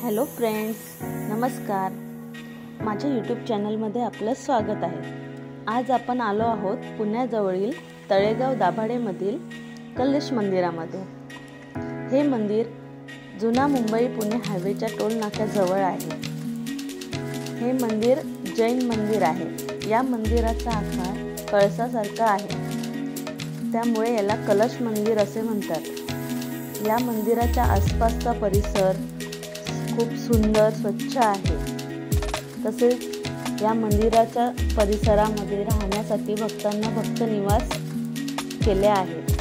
Hello friends, नमस्कार. माझ्या YouTube चॅनलमध्ये आपलं स्वागत आहे. आज आपण आलो आहोत पुण्याजवळील तळेगाव दाभाडेमधील कलश मंदिरामध्ये. हे मंदिर जुना मुंबई पुणे हायवेच्या टोल नाक्याजवळ आहे. हे मंदिर जैन मंदिर आहे. या मंदिराचा आकार कळसासारखा आहे, त्यामुळे याला कलश मंदिर असे म्हणतात. या मंदिराच्या आसपासचा परिसर खूप सुंदर स्वच्छ आहे. तसेच या मंदिराच्या परिसरामध्ये राहण्यासाठी भक्तांना भक्त निवास केले आहेत.